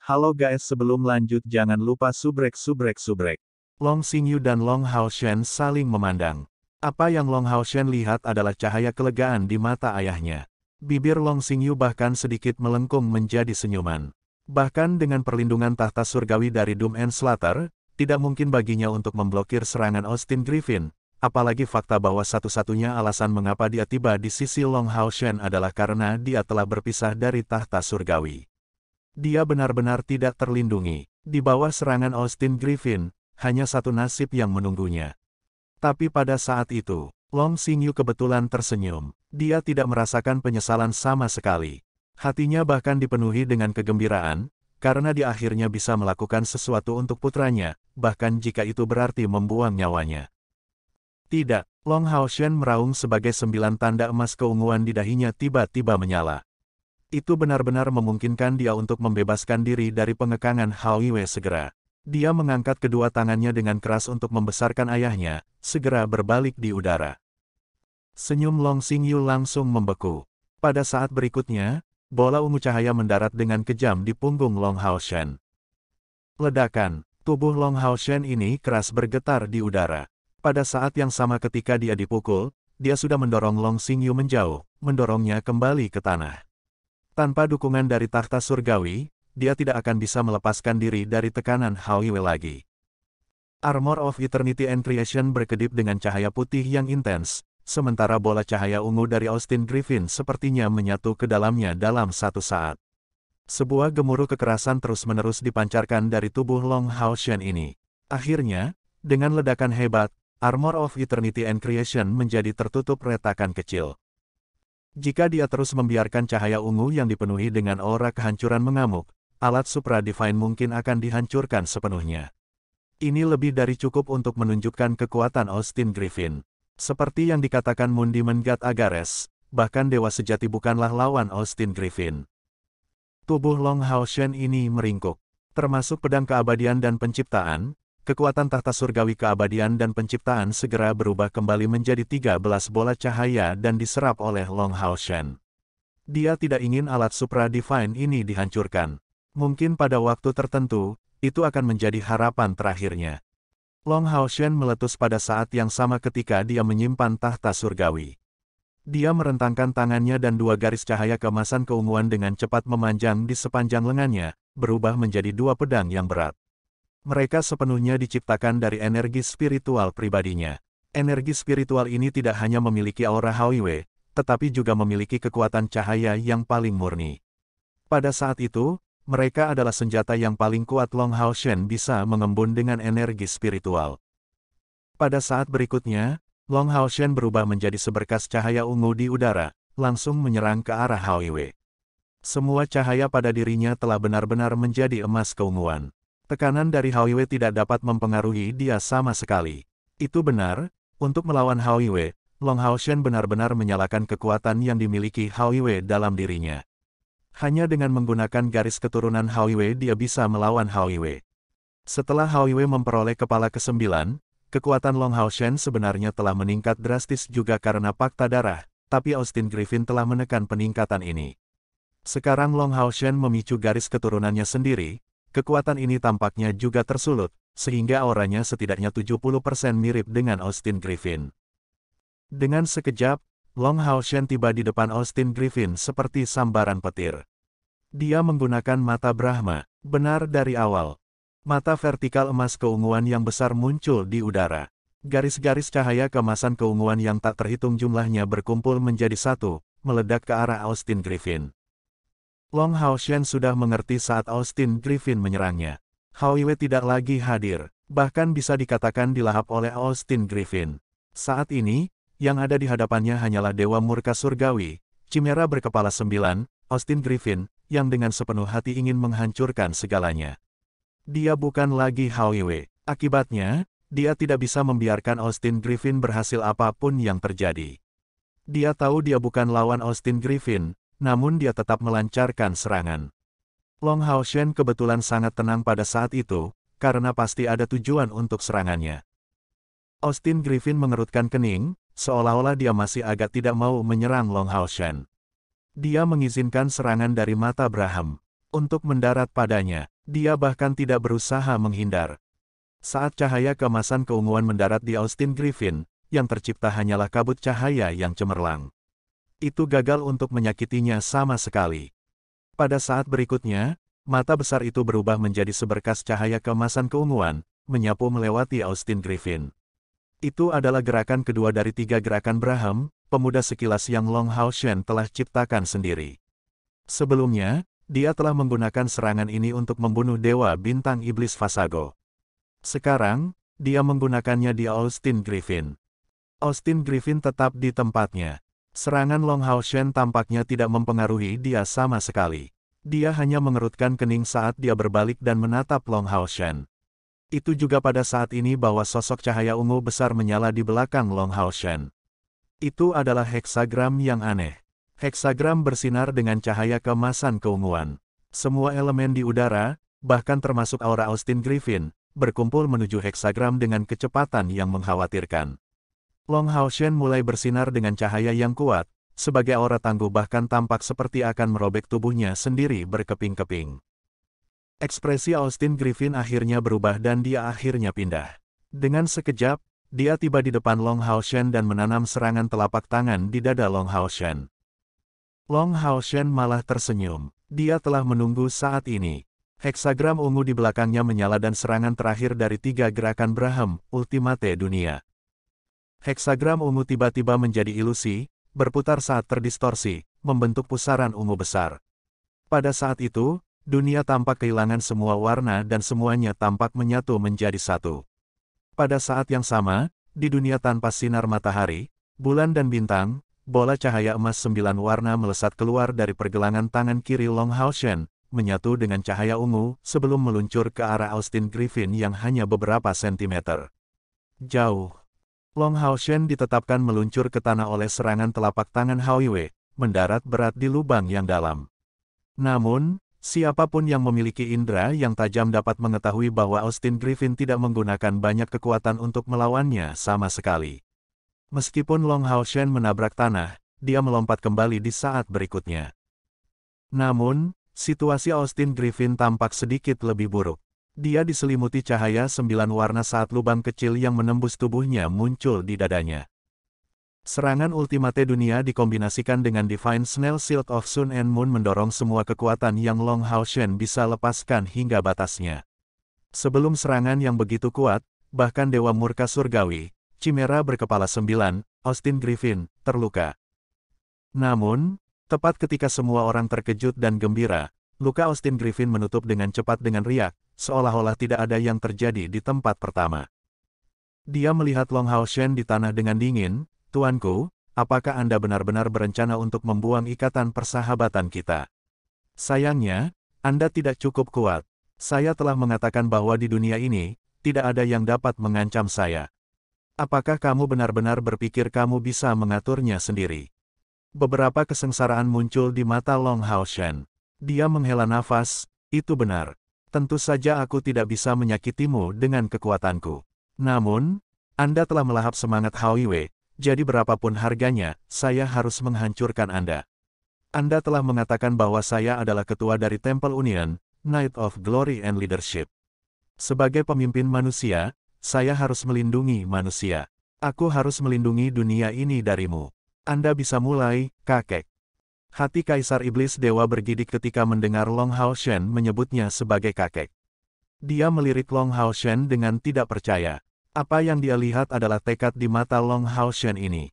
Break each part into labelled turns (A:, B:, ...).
A: Halo guys, sebelum lanjut jangan lupa subrek. Long Xingyu dan Long Haoshen saling memandang. Apa yang Long Haoshen lihat adalah cahaya kelegaan di mata ayahnya. Bibir Long Xingyu bahkan sedikit melengkung menjadi senyuman. Bahkan dengan perlindungan tahta surgawi dari Doom and Slaughter, tidak mungkin baginya untuk memblokir serangan Austin Griffin. Apalagi fakta bahwa satu-satunya alasan mengapa dia tiba di sisi Long Haoshen adalah karena dia telah berpisah dari tahta surgawi. Dia benar-benar tidak terlindungi. Di bawah serangan Austin Griffin, hanya satu nasib yang menunggunya. Tapi pada saat itu, Long Xingyu kebetulan tersenyum. Dia tidak merasakan penyesalan sama sekali. Hatinya bahkan dipenuhi dengan kegembiraan, karena dia akhirnya bisa melakukan sesuatu untuk putranya, bahkan jika itu berarti membuang nyawanya. Tidak, Long Haoshen meraung sebagai 9 tanda emas keunguan di dahinya tiba-tiba menyala. Itu benar-benar memungkinkan dia untuk membebaskan diri dari pengekangan Hao Yue segera. Dia mengangkat kedua tangannya dengan keras untuk membesarkan ayahnya, segera berbalik di udara. Senyum Long Xingyu langsung membeku. Pada saat berikutnya, bola ungu cahaya mendarat dengan kejam di punggung Long Haoshen. Ledakan, tubuh Long Haoshen ini keras bergetar di udara. Pada saat yang sama ketika dia dipukul, dia sudah mendorong Long Xingyu menjauh, mendorongnya kembali ke tanah. Tanpa dukungan dari tahta surgawi, dia tidak akan bisa melepaskan diri dari tekanan Hao Yue lagi. Armor of Eternity and Creation berkedip dengan cahaya putih yang intens, sementara bola cahaya ungu dari Austin Griffin sepertinya menyatu ke dalamnya dalam satu saat. Sebuah gemuruh kekerasan terus-menerus dipancarkan dari tubuh Long Haoshen ini. Akhirnya, dengan ledakan hebat, Armor of Eternity and Creation menjadi tertutup retakan kecil. Jika dia terus membiarkan cahaya ungu yang dipenuhi dengan aura kehancuran mengamuk, alat Supra Divine mungkin akan dihancurkan sepenuhnya. Ini lebih dari cukup untuk menunjukkan kekuatan Austin Griffin. Seperti yang dikatakan Moon Demon God Agares, bahkan Dewa Sejati bukanlah lawan Austin Griffin. Tubuh Long Haoshen ini meringkuk. Termasuk pedang keabadian dan penciptaan, kekuatan tahta surgawi keabadian dan penciptaan segera berubah kembali menjadi 13 bola cahaya dan diserap oleh Long Haoshen. Dia tidak ingin alat Supra Divine ini dihancurkan. Mungkin pada waktu tertentu, itu akan menjadi harapan terakhirnya. Long Haoshen meletus pada saat yang sama ketika dia menyimpan tahta surgawi. Dia merentangkan tangannya dan dua garis cahaya keemasan keunguan dengan cepat memanjang di sepanjang lengannya, berubah menjadi dua pedang yang berat. Mereka sepenuhnya diciptakan dari energi spiritual pribadinya. Energi spiritual ini tidak hanya memiliki aura Hao Yue, tetapi juga memiliki kekuatan cahaya yang paling murni. Pada saat itu, mereka adalah senjata yang paling kuat Long Haoshen bisa mengembun dengan energi spiritual. Pada saat berikutnya, Long Haoshen berubah menjadi seberkas cahaya ungu di udara, langsung menyerang ke arah Hao Yue. Semua cahaya pada dirinya telah benar-benar menjadi emas keunguan. Tekanan dari Hao Yue tidak dapat mempengaruhi dia sama sekali. Itu benar, untuk melawan Hao Yue, Long Haoshen benar-benar menyalakan kekuatan yang dimiliki Hao Yue dalam dirinya. Hanya dengan menggunakan garis keturunan Hao Yue dia bisa melawan Hao Yue. Setelah Hao Yue memperoleh kepala ke-9, kekuatan Long Haoshen sebenarnya telah meningkat drastis juga karena fakta darah, tapi Austin Griffin telah menekan peningkatan ini. Sekarang Long Haoshen memicu garis keturunannya sendiri. Kekuatan ini tampaknya juga tersulut, sehingga auranya setidaknya 70% mirip dengan Austin Griffin. Dengan sekejap, Long Haoshen tiba di depan Austin Griffin seperti sambaran petir. Dia menggunakan mata Brahma, benar dari awal. Mata vertikal emas keunguan yang besar muncul di udara. Garis-garis cahaya keemasan keunguan yang tak terhitung jumlahnya berkumpul menjadi satu, meledak ke arah Austin Griffin. Long Haoshen sudah mengerti saat Austin Griffin menyerangnya. Hao Yue tidak lagi hadir, bahkan bisa dikatakan dilahap oleh Austin Griffin. Saat ini, yang ada di hadapannya hanyalah Dewa Murka Surgawi, Chimera berkepala 9, Austin Griffin, yang dengan sepenuh hati ingin menghancurkan segalanya. Dia bukan lagi Hao Yue, akibatnya, dia tidak bisa membiarkan Austin Griffin berhasil apapun yang terjadi. Dia tahu dia bukan lawan Austin Griffin, namun dia tetap melancarkan serangan. Long Haoshen kebetulan sangat tenang pada saat itu, karena pasti ada tujuan untuk serangannya. Austin Griffin mengerutkan kening, seolah-olah dia masih agak tidak mau menyerang Long Haoshen. Dia mengizinkan serangan dari mata Braham untuk mendarat padanya. Dia bahkan tidak berusaha menghindar. Saat cahaya keemasan keunguan mendarat di Austin Griffin, yang tercipta hanyalah kabut cahaya yang cemerlang. Itu gagal untuk menyakitinya sama sekali. Pada saat berikutnya, mata besar itu berubah menjadi seberkas cahaya keemasan keunguan, menyapu melewati Austin Griffin. Itu adalah gerakan kedua dari 3 gerakan Braham, pemuda sekilas yang Long Hao Shen telah ciptakan sendiri. Sebelumnya, dia telah menggunakan serangan ini untuk membunuh Dewa Bintang Iblis Vasago. Sekarang, dia menggunakannya di Austin Griffin. Austin Griffin tetap di tempatnya. Serangan Long Hao Shen tampaknya tidak mempengaruhi dia sama sekali. Dia hanya mengerutkan kening saat dia berbalik dan menatap Long Hao Shen. Itu juga pada saat ini bahwa sosok cahaya ungu besar menyala di belakang Long Hao Shen. Itu adalah heksagram yang aneh. Heksagram bersinar dengan cahaya keemasan keunguan. Semua elemen di udara, bahkan termasuk aura Austin Griffin, berkumpul menuju heksagram dengan kecepatan yang mengkhawatirkan. Long Hao Shen mulai bersinar dengan cahaya yang kuat, sebagai aura tangguh bahkan tampak seperti akan merobek tubuhnya sendiri berkeping-keping. Ekspresi Austin Griffin akhirnya berubah dan dia akhirnya pindah. Dengan sekejap, dia tiba di depan Long Hao Shen dan menanam serangan telapak tangan di dada Long Hao Shen. Long Hao Shen malah tersenyum. Dia telah menunggu saat ini. Heksagram ungu di belakangnya menyala dan serangan terakhir dari 3 gerakan Braham, Ultimate Dunia. Heksagram ungu tiba-tiba menjadi ilusi, berputar saat terdistorsi, membentuk pusaran ungu besar. Pada saat itu, dunia tampak kehilangan semua warna dan semuanya tampak menyatu menjadi satu. Pada saat yang sama, di dunia tanpa sinar matahari, bulan dan bintang, bola cahaya emas 9 warna melesat keluar dari pergelangan tangan kiri Long Hao Shen, menyatu dengan cahaya ungu sebelum meluncur ke arah Austin Griffin yang hanya beberapa sentimeter jauh. Long Hao Shen ditetapkan meluncur ke tanah oleh serangan telapak tangan Hao Yue, mendarat berat di lubang yang dalam. Namun, siapapun yang memiliki indera yang tajam dapat mengetahui bahwa Austin Griffin tidak menggunakan banyak kekuatan untuk melawannya sama sekali. Meskipun Long Hao Shen menabrak tanah, dia melompat kembali di saat berikutnya. Namun, situasi Austin Griffin tampak sedikit lebih buruk. Dia diselimuti cahaya 9 warna saat lubang kecil yang menembus tubuhnya muncul di dadanya. Serangan Ultimate Dunia dikombinasikan dengan Divine Snail Shield of Sun and Moon mendorong semua kekuatan yang Long Hao Shen bisa lepaskan hingga batasnya. Sebelum serangan yang begitu kuat, bahkan Dewa Murka Surgawi, Chimera berkepala 9, Austin Griffin, terluka. Namun, tepat ketika semua orang terkejut dan gembira, luka Austin Griffin menutup dengan cepat dengan riak, seolah-olah tidak ada yang terjadi di tempat pertama. Dia melihat Long Hao Shen di tanah dengan dingin. Tuanku, apakah Anda benar-benar berencana untuk membuang ikatan persahabatan kita? Sayangnya, Anda tidak cukup kuat. Saya telah mengatakan bahwa di dunia ini, tidak ada yang dapat mengancam saya. Apakah kamu benar-benar berpikir kamu bisa mengaturnya sendiri? Beberapa kesengsaraan muncul di mata Long Hao Shen. Dia menghela nafas, itu benar. Tentu saja aku tidak bisa menyakitimu dengan kekuatanku. Namun, Anda telah melahap semangat Hao Yue, jadi berapapun harganya, saya harus menghancurkan Anda. Anda telah mengatakan bahwa saya adalah ketua dari Temple Union, Knight of Glory and Leadership. Sebagai pemimpin manusia, saya harus melindungi manusia. Aku harus melindungi dunia ini darimu. Anda bisa mulai, kakek. Hati Kaisar Iblis Dewa bergidik ketika mendengar Long Hao Shen menyebutnya sebagai kakek. Dia melirik Long Hao Shen dengan tidak percaya. Apa yang dia lihat adalah tekad di mata Long Hao Shen ini.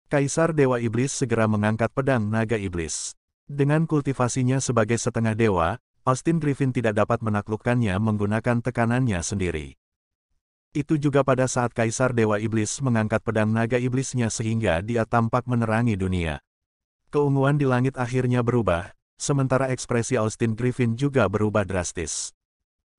A: Kaisar Dewa Iblis segera mengangkat pedang naga iblis. Dengan kultivasinya sebagai setengah dewa, Austin Griffin tidak dapat menaklukkannya menggunakan tekanannya sendiri. Itu juga pada saat Kaisar Dewa Iblis mengangkat pedang naga iblisnya sehingga dia tampak menerangi dunia. Keunguan di langit akhirnya berubah, sementara ekspresi Austin Griffin juga berubah drastis.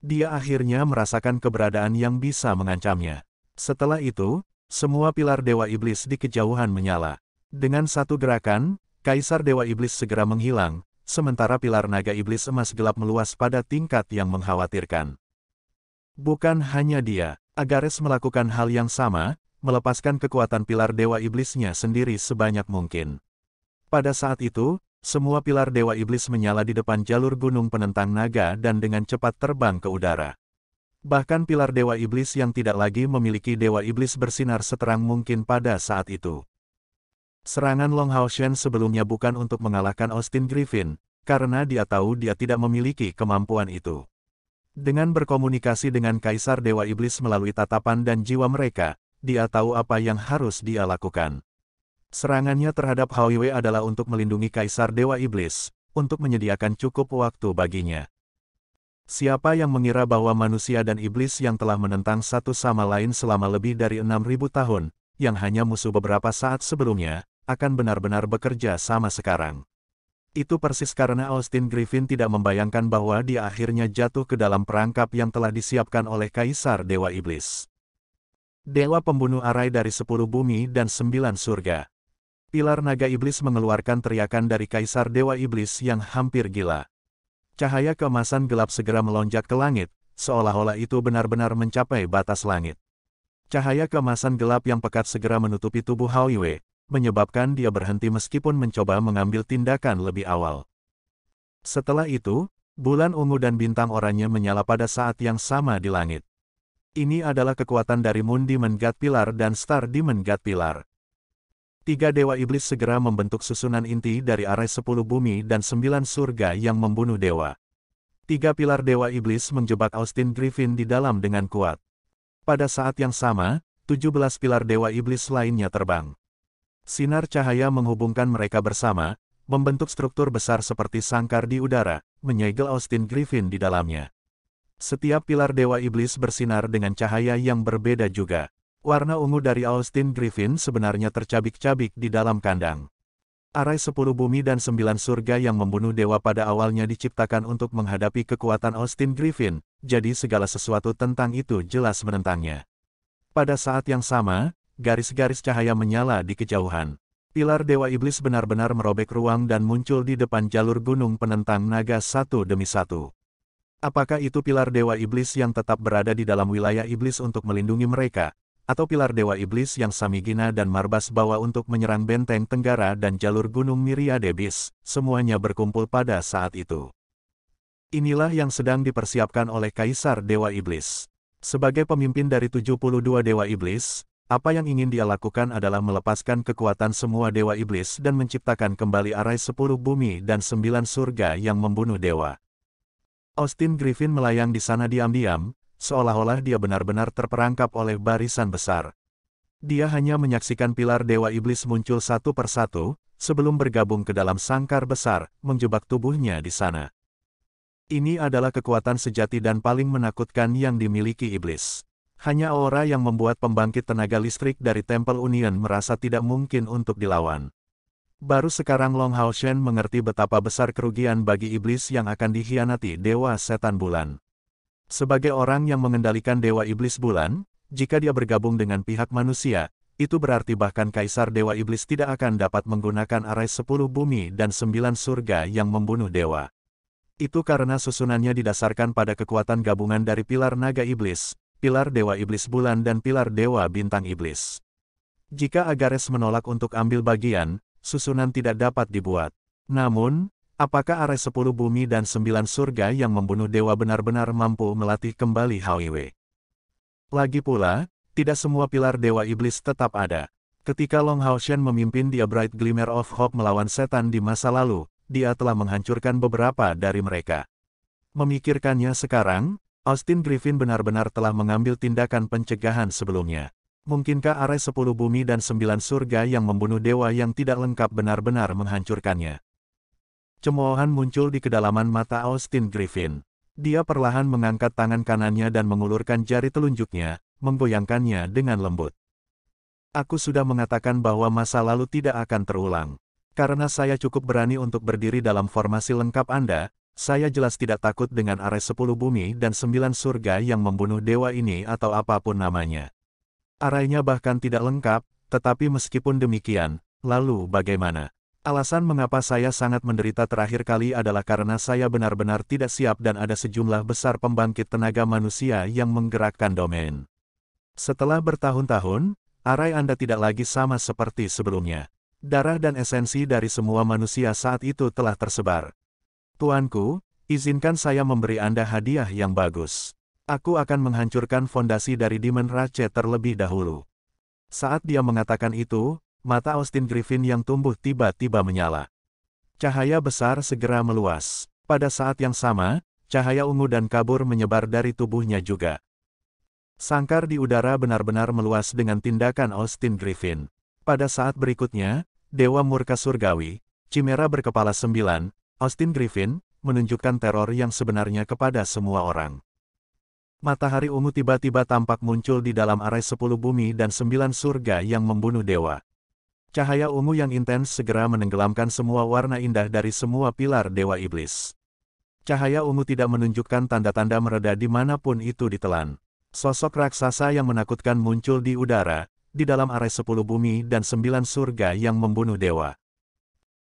A: Dia akhirnya merasakan keberadaan yang bisa mengancamnya. Setelah itu, semua pilar Dewa Iblis di kejauhan menyala. Dengan satu gerakan, Kaisar Dewa Iblis segera menghilang, sementara pilar naga iblis emas gelap meluas pada tingkat yang mengkhawatirkan. Bukan hanya dia, Agares melakukan hal yang sama, melepaskan kekuatan pilar Dewa Iblisnya sendiri sebanyak mungkin. Pada saat itu, Semua pilar Dewa Iblis menyala di depan jalur gunung penentang naga dan dengan cepat terbang ke udara. Bahkan pilar Dewa Iblis yang tidak lagi memiliki Dewa Iblis bersinar seterang mungkin pada saat itu. Serangan Long Hao Shen sebelumnya bukan untuk mengalahkan Austin Griffin, karena dia tahu dia tidak memiliki kemampuan itu. Dengan berkomunikasi dengan Kaisar Dewa Iblis melalui tatapan dan jiwa mereka, dia tahu apa yang harus dia lakukan. Serangannya terhadap Hao Yue adalah untuk melindungi Kaisar Dewa Iblis, untuk menyediakan cukup waktu baginya. Siapa yang mengira bahwa manusia dan iblis yang telah menentang satu sama lain selama lebih dari 6.000 tahun, yang hanya musuh beberapa saat sebelumnya, akan benar-benar bekerja sama sekarang. Itu persis karena Austin Griffin tidak membayangkan bahwa dia akhirnya jatuh ke dalam perangkap yang telah disiapkan oleh Kaisar Dewa Iblis. Dewa pembunuh arai dari 10 bumi dan 9 surga. Pilar naga iblis mengeluarkan teriakan dari Kaisar Dewa Iblis yang hampir gila. Cahaya keemasan gelap segera melonjak ke langit, seolah-olah itu benar-benar mencapai batas langit. Cahaya keemasan gelap yang pekat segera menutupi tubuh Hao Yue, menyebabkan dia berhenti meskipun mencoba mengambil tindakan lebih awal. Setelah itu, bulan ungu dan bintang oranye menyala pada saat yang sama di langit. Ini adalah kekuatan dari Moon Demon God Pillar dan Star Demon God Pillar. 3 Dewa Iblis segera membentuk susunan inti dari arai 10 bumi dan 9 surga yang membunuh dewa. 3 pilar Dewa Iblis menjebak Austin Griffin di dalam dengan kuat. Pada saat yang sama, 17 pilar Dewa Iblis lainnya terbang. Sinar cahaya menghubungkan mereka bersama, membentuk struktur besar seperti sangkar di udara, menyegel Austin Griffin di dalamnya. Setiap pilar Dewa Iblis bersinar dengan cahaya yang berbeda juga. Warna ungu dari Austin Griffin sebenarnya tercabik-cabik di dalam kandang. Arai 10 bumi dan 9 surga yang membunuh dewa pada awalnya diciptakan untuk menghadapi kekuatan Austin Griffin, jadi segala sesuatu tentang itu jelas menentangnya. Pada saat yang sama, garis-garis cahaya menyala di kejauhan. Pilar Dewa Iblis benar-benar merobek ruang dan muncul di depan jalur gunung penentang naga satu demi satu. Apakah itu pilar Dewa Iblis yang tetap berada di dalam wilayah iblis untuk melindungi mereka? Atau pilar Dewa Iblis yang Samigina dan Marbas bawa untuk menyerang benteng Tenggara dan jalur gunung Myriade Beast, semuanya berkumpul pada saat itu. Inilah yang sedang dipersiapkan oleh Kaisar Dewa Iblis. Sebagai pemimpin dari 72 Dewa Iblis, apa yang ingin dia lakukan adalah melepaskan kekuatan semua Dewa Iblis dan menciptakan kembali arai 10 bumi dan 9 surga yang membunuh dewa. Austin Griffin melayang di sana diam-diam, seolah-olah dia benar-benar terperangkap oleh barisan besar. Dia hanya menyaksikan pilar Dewa Iblis muncul satu persatu, sebelum bergabung ke dalam sangkar besar, menjebak tubuhnya di sana. Ini adalah kekuatan sejati dan paling menakutkan yang dimiliki iblis. Hanya aura yang membuat pembangkit tenaga listrik dari Temple Union merasa tidak mungkin untuk dilawan. Baru sekarang Long Hao Shen mengerti betapa besar kerugian bagi iblis yang akan dikhianati Dewa Setan Bulan. Sebagai orang yang mengendalikan Dewa Iblis Bulan, jika dia bergabung dengan pihak manusia, itu berarti bahkan Kaisar Dewa Iblis tidak akan dapat menggunakan arai 10 bumi dan 9 surga yang membunuh dewa. Itu karena susunannya didasarkan pada kekuatan gabungan dari pilar Naga Iblis, pilar Dewa Iblis Bulan dan pilar Dewa Bintang Iblis. Jika Agares menolak untuk ambil bagian, susunan tidak dapat dibuat. Namun, apakah arai 10 bumi dan 9 surga yang membunuh dewa benar-benar mampu melatih kembali Hao Yue? Lagi pula, tidak semua pilar Dewa Iblis tetap ada. Ketika Long Hao Shen memimpin The Bright Glimmer of Hope melawan setan di masa lalu, dia telah menghancurkan beberapa dari mereka. Memikirkannya sekarang, Austin Griffin benar-benar telah mengambil tindakan pencegahan sebelumnya. Mungkinkah arai 10 bumi dan 9 surga yang membunuh dewa yang tidak lengkap benar-benar menghancurkannya? Cemoohan muncul di kedalaman mata Austin Griffin. Dia perlahan mengangkat tangan kanannya dan mengulurkan jari telunjuknya, menggoyangkannya dengan lembut. Aku sudah mengatakan bahwa masa lalu tidak akan terulang. Karena saya cukup berani untuk berdiri dalam formasi lengkap Anda, saya jelas tidak takut dengan arai 10 bumi dan 9 surga yang membunuh dewa ini atau apapun namanya. Arainya bahkan tidak lengkap, tetapi meskipun demikian, lalu bagaimana? Alasan mengapa saya sangat menderita terakhir kali adalah karena saya benar-benar tidak siap dan ada sejumlah besar pembangkit tenaga manusia yang menggerakkan domain. Setelah bertahun-tahun, arai Anda tidak lagi sama seperti sebelumnya. Darah dan esensi dari semua manusia saat itu telah tersebar. Tuanku, izinkan saya memberi Anda hadiah yang bagus. Aku akan menghancurkan fondasi dari Demon Ratchet terlebih dahulu. Saat dia mengatakan itu, mata Austin Griffin yang tumbuh tiba-tiba menyala. Cahaya besar segera meluas. Pada saat yang sama, cahaya ungu dan kabur menyebar dari tubuhnya juga. Sangkar di udara benar-benar meluas dengan tindakan Austin Griffin. Pada saat berikutnya, Dewa Murka Surgawi, Chimera berkepala 9, Austin Griffin, menunjukkan teror yang sebenarnya kepada semua orang. Matahari ungu tiba-tiba tampak muncul di dalam arai 10 bumi dan 9 surga yang membunuh dewa. Cahaya ungu yang intens segera menenggelamkan semua warna indah dari semua pilar Dewa Iblis. Cahaya ungu tidak menunjukkan tanda-tanda mereda dimanapun itu ditelan. Sosok raksasa yang menakutkan muncul di udara, di dalam arai 10 bumi dan 9 surga yang membunuh dewa.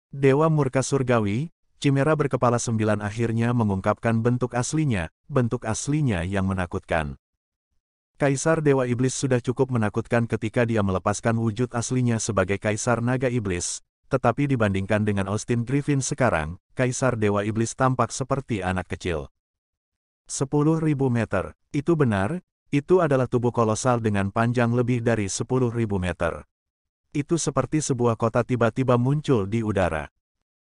A: Dewa Murka Surgawi, Chimera berkepala 9 akhirnya mengungkapkan bentuk aslinya yang menakutkan. Kaisar Dewa Iblis sudah cukup menakutkan ketika dia melepaskan wujud aslinya sebagai Kaisar Naga Iblis, tetapi dibandingkan dengan Austin Griffin sekarang, Kaisar Dewa Iblis tampak seperti anak kecil. 10.000 meter, itu benar, itu adalah tubuh kolosal dengan panjang lebih dari 10.000 meter. Itu seperti sebuah kota tiba-tiba muncul di udara.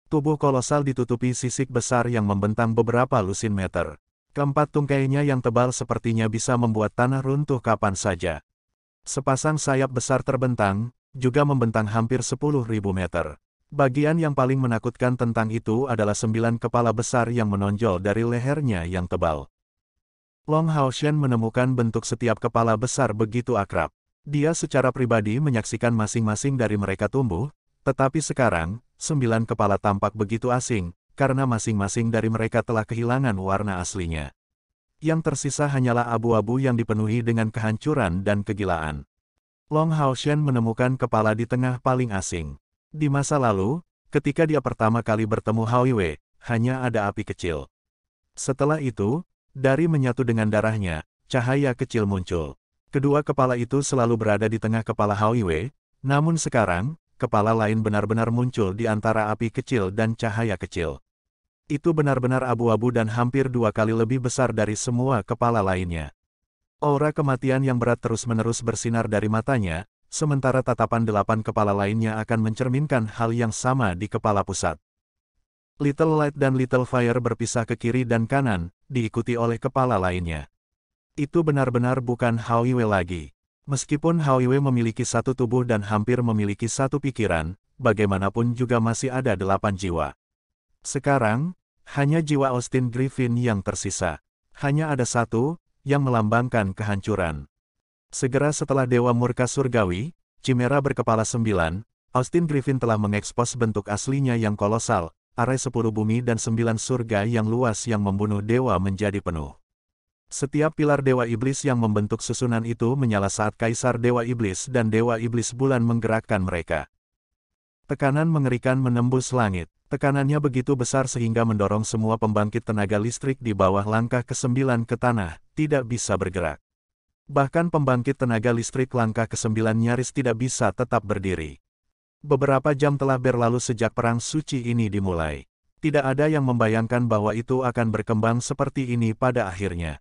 A: Tubuh kolosal ditutupi sisik besar yang membentang beberapa lusin meter. Keempat tungkainya yang tebal sepertinya bisa membuat tanah runtuh kapan saja. Sepasang sayap besar terbentang, juga membentang hampir 10.000 meter. Bagian yang paling menakutkan tentang itu adalah 9 kepala besar yang menonjol dari lehernya yang tebal. Long Haoshen menemukan bentuk setiap kepala besar begitu akrab. Dia secara pribadi menyaksikan masing-masing dari mereka tumbuh, tetapi sekarang, 9 kepala tampak begitu asing, karena masing-masing dari mereka telah kehilangan warna aslinya. Yang tersisa hanyalah abu-abu yang dipenuhi dengan kehancuran dan kegilaan. Long Haoshen menemukan kepala di tengah paling asing. Di masa lalu, ketika dia pertama kali bertemu Haoiwe, hanya ada api kecil. Setelah itu, dari menyatu dengan darahnya, cahaya kecil muncul. Kedua kepala itu selalu berada di tengah kepala Haoiwe, namun sekarang, kepala lain benar-benar muncul di antara api kecil dan cahaya kecil. Itu benar-benar abu-abu dan hampir 2 kali lebih besar dari semua kepala lainnya. Aura kematian yang berat terus-menerus bersinar dari matanya, sementara tatapan 8 kepala lainnya akan mencerminkan hal yang sama di kepala pusat. Little Light dan Little Fire berpisah ke kiri dan kanan, diikuti oleh kepala lainnya. Itu benar-benar bukan Haoiwe lagi. Meskipun Haoiwe memiliki satu tubuh dan hampir memiliki satu pikiran, bagaimanapun juga masih ada 8 jiwa. Sekarang, hanya jiwa Austin Griffin yang tersisa. Hanya ada satu, yang melambangkan kehancuran. Segera setelah Dewa Murka Surgawi, Chimera berkepala 9, Austin Griffin telah mengekspos bentuk aslinya yang kolosal, arai 10 bumi dan 9 surga yang luas yang membunuh dewa menjadi penuh. Setiap pilar Dewa Iblis yang membentuk susunan itu menyala saat Kaisar Dewa Iblis dan Dewa Iblis Bulan menggerakkan mereka. Tekanan mengerikan menembus langit. Tekanannya begitu besar sehingga mendorong semua pembangkit tenaga listrik di bawah langkah ke-9 ke tanah, tidak bisa bergerak. Bahkan pembangkit tenaga listrik langkah ke-9 nyaris tidak bisa tetap berdiri. Beberapa jam telah berlalu sejak perang suci ini dimulai. Tidak ada yang membayangkan bahwa itu akan berkembang seperti ini pada akhirnya.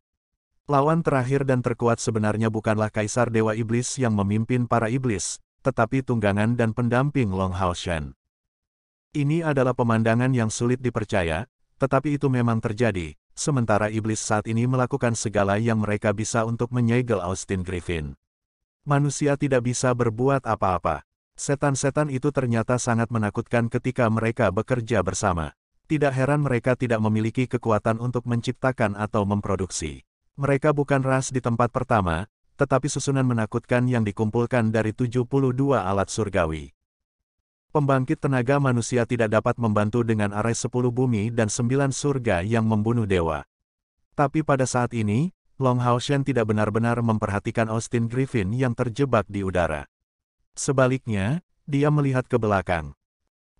A: Lawan terakhir dan terkuat sebenarnya bukanlah Kaisar Dewa Iblis yang memimpin para iblis, tetapi tunggangan dan pendamping Long Haoshen. Ini adalah pemandangan yang sulit dipercaya, tetapi itu memang terjadi, sementara iblis saat ini melakukan segala yang mereka bisa untuk menyegel Austin Griffin. Manusia tidak bisa berbuat apa-apa. Setan-setan itu ternyata sangat menakutkan ketika mereka bekerja bersama. Tidak heran mereka tidak memiliki kekuatan untuk menciptakan atau memproduksi. Mereka bukan ras di tempat pertama, tetapi susunan menakutkan yang dikumpulkan dari 72 alat surgawi. Pembangkit tenaga manusia tidak dapat membantu dengan arai 10 bumi dan 9 surga yang membunuh dewa. Tapi pada saat ini, Long Haoshen tidak benar-benar memperhatikan Austin Griffin yang terjebak di udara. Sebaliknya, dia melihat ke belakang.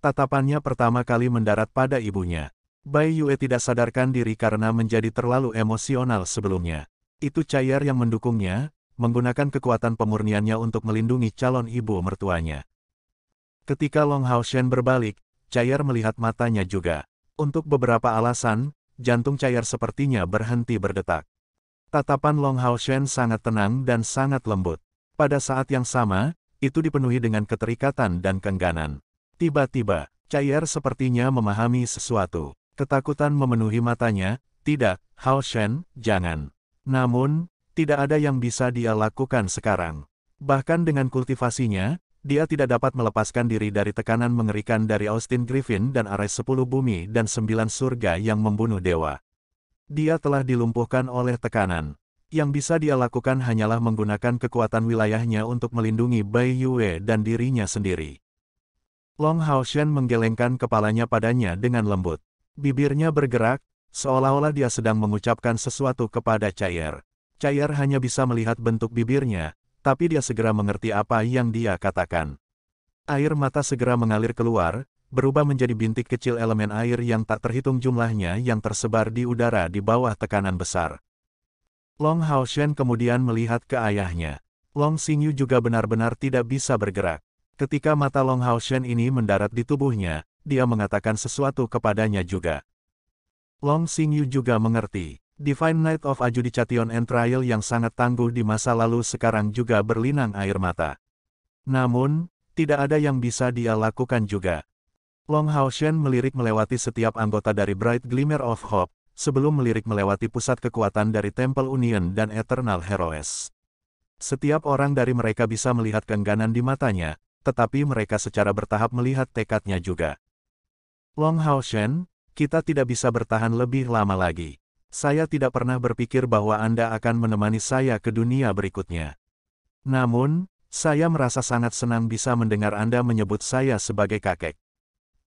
A: Tatapannya pertama kali mendarat pada ibunya. Bai Yue tidak sadarkan diri karena menjadi terlalu emosional sebelumnya. Itu Chai'er yang mendukungnya, menggunakan kekuatan pemurniannya untuk melindungi calon ibu mertuanya. Ketika Long Haoshen berbalik, Chair melihat matanya juga. Untuk beberapa alasan, jantung Chair sepertinya berhenti berdetak. Tatapan Long Haoshen sangat tenang dan sangat lembut. Pada saat yang sama, itu dipenuhi dengan keterikatan dan keengganan. Tiba-tiba, Chair sepertinya memahami sesuatu. Ketakutan memenuhi matanya. Tidak, Haoshen, jangan. Namun, tidak ada yang bisa dia lakukan sekarang. Bahkan dengan kultivasinya, dia tidak dapat melepaskan diri dari tekanan mengerikan dari Austin Griffin dan Ares 10 bumi dan 9 surga yang membunuh dewa. Dia telah dilumpuhkan oleh tekanan. Yang bisa dia lakukan hanyalah menggunakan kekuatan wilayahnya untuk melindungi Bai Yue dan dirinya sendiri. Long Haoshen menggelengkan kepalanya padanya dengan lembut. Bibirnya bergerak, seolah-olah dia sedang mengucapkan sesuatu kepada Chair. Chair hanya bisa melihat bentuk bibirnya, tapi dia segera mengerti apa yang dia katakan. Air mata segera mengalir keluar, berubah menjadi bintik kecil elemen air yang tak terhitung jumlahnya yang tersebar di udara di bawah tekanan besar. Long Haoshen kemudian melihat ke ayahnya. Long Xingyu juga benar-benar tidak bisa bergerak. Ketika mata Long Haoshen ini mendarat di tubuhnya, dia mengatakan sesuatu kepadanya juga. Long Xingyu juga mengerti. Divine Knight of Adjudication and Trial yang sangat tangguh di masa lalu sekarang juga berlinang air mata. Namun, tidak ada yang bisa dia lakukan juga. Long Haoshen melirik melewati setiap anggota dari Bright Glimmer of Hope, sebelum melirik melewati pusat kekuatan dari Temple Union dan Eternal Heroes. Setiap orang dari mereka bisa melihat keengganan di matanya, tetapi mereka secara bertahap melihat tekadnya juga. Long Haoshen, kita tidak bisa bertahan lebih lama lagi. Saya tidak pernah berpikir bahwa Anda akan menemani saya ke dunia berikutnya. Namun, saya merasa sangat senang bisa mendengar Anda menyebut saya sebagai kakek.